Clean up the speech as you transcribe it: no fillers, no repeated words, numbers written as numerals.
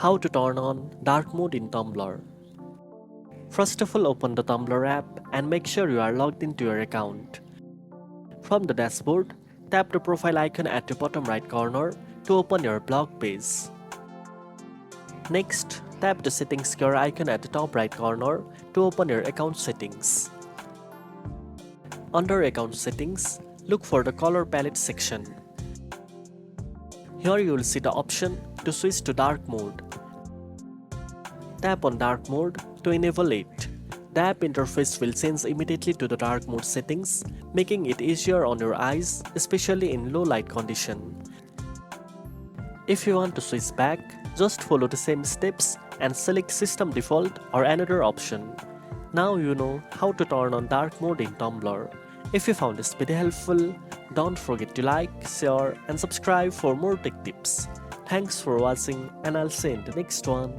How to turn on dark mode in Tumblr. First of all, open the Tumblr app and make sure you are logged into your account. From the dashboard, tap the profile icon at the bottom right corner to open your blog page. Next, tap the settings square icon at the top right corner to open your account settings. Under account settings, look for the color palette section. Here you will see the option to switch to dark mode. Tap on dark mode to enable it. The app interface will change immediately to the dark mode settings, making it easier on your eyes, especially in low light condition. If you want to switch back, just follow the same steps and select system default or another option. Now you know how to turn on dark mode in Tumblr. If you found this video helpful, don't forget to like, share and subscribe for more tech tips. Thanks for watching and I'll see you in the next one.